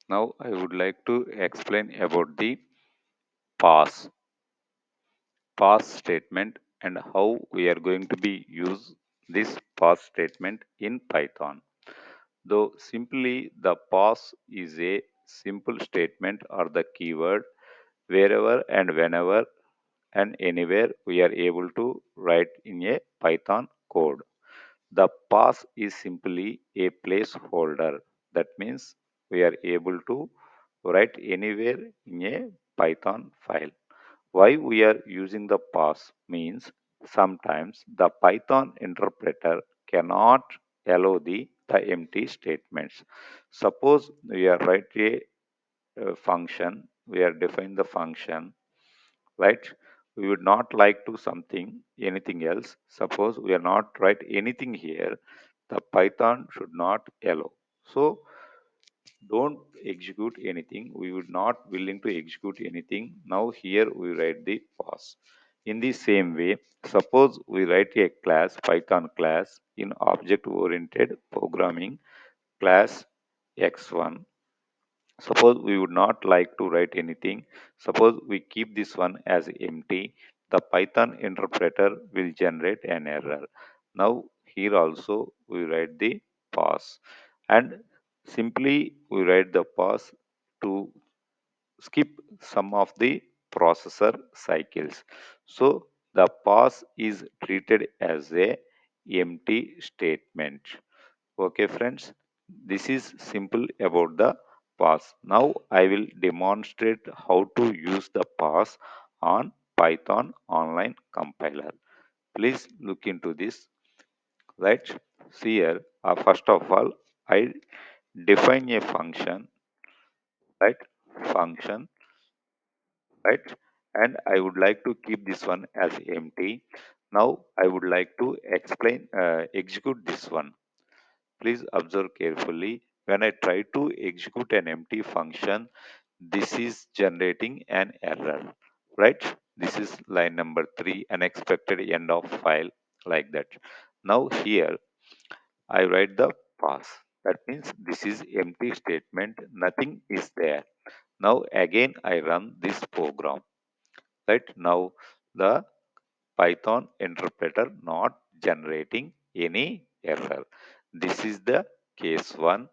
Now I would like to explain about the pass statement and how we are going to be use this pass statement in Python. Though simply the pass is a simple statement or the keyword wherever and whenever and anywhere we are able to write in a Python code. The pass is simply a placeholder. That means we are able to write anywhere in a Python file. Why we are using the pass means sometimes the Python interpreter cannot allow the empty statements. Suppose we are write a function, we are define the function, right? We would not like to something anything else. Suppose we are not write anything here, the Python should not allow. So don't execute anything. We would not willing to execute anything. Now here we write the pass. In the same way, suppose we write a class, Python class, in object oriented programming, class x1. Suppose we would not like to write anything. Suppose we keep this one as empty. The Python interpreter will generate an error. Now here also we write the pass, and simply we write the pass to skip some of the processor cycles. So the pass is treated as a empty statement. Okay, friends, this is simple about the pass. Now I will demonstrate how to use the pass on Python online compiler. Please look into this. Right, see here, first of all, I define a function, right? Function, right? And I would like to keep this one as empty. Now I would like to execute this one. Please observe carefully. When I try to execute an empty function, this is generating an error, right? This is line number 3, unexpected end of file, like that. Now here I write the pass. That means this is empty statement, nothing is there. Now again I run this program. Right now the Python interpreter not generating any error. This is the case 1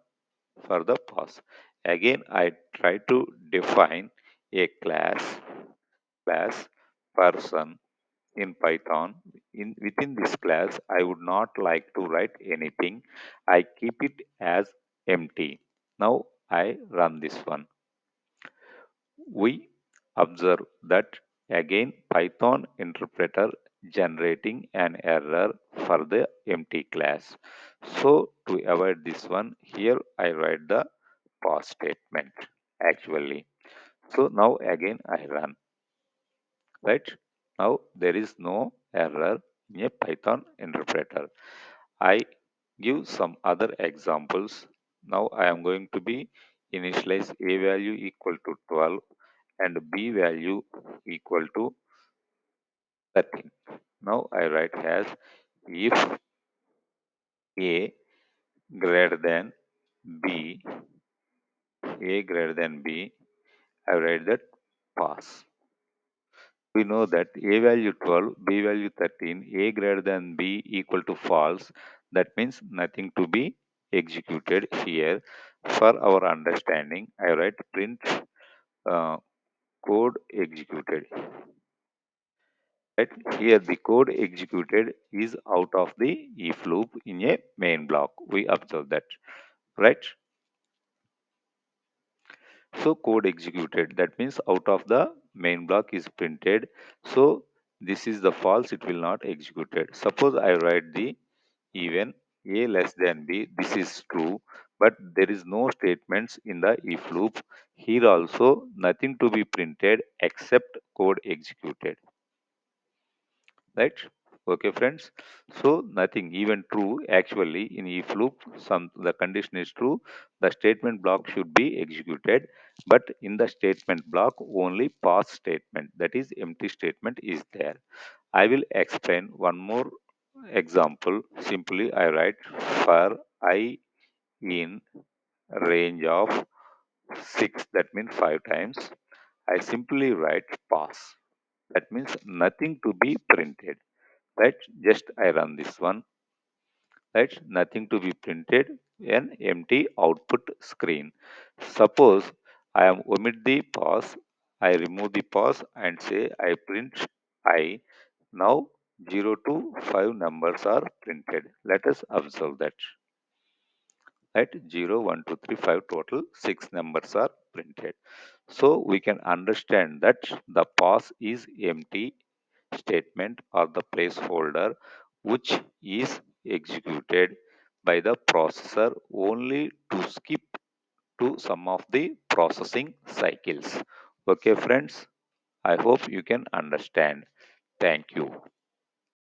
for the pass. Again I try to define a class person in Python. Within this class I would not like to write anything. I keep it as empty. Now I run this one. We observe that again Python interpreter generating an error for the empty class. So to avoid this one, here I write the pass statement actually. So now again I run, right? Now there is no error in a Python interpreter. I give some other examples. Now I am going to be initialize a value equal to 12 and b value equal to 13. Now I write as if a greater than b, a greater than b, I write that pass. We know that a value 12, b value 13, a greater than b equal to false. That means nothing to be executed here. For our understanding, I write print uh, code executed. Right here the code executed is out of the if loop in a main block. We observe that, right? So code executed, that means out of the main block is printed. So this is the false, it will not executed. Suppose I write the even a less than b, this is true, but there is no statements in the if loop. Here also nothing to be printed except code executed, right? Okay, friends, so nothing even true. Actually in if loop, some the condition is true, the statement block should be executed, but in the statement block only pass statement, that is empty statement, is there. I will explain one more example. Simply I write for I in range of 6, that means 5 times, I simply write pass. That means nothing to be printed. Right? Just I run this one. Right? Nothing to be printed. An empty output screen. Suppose I am omit the pass. I remove the pass and say I print I. Now 0 to 5 numbers are printed. Let us observe that. At 0, 1, 2, 3, 5 total 6 numbers are printed. So we can understand that the pass is empty statement or the placeholder which is executed by the processor only to skip to some of the processing cycles. Okay friends, I hope you can understand. Thank you.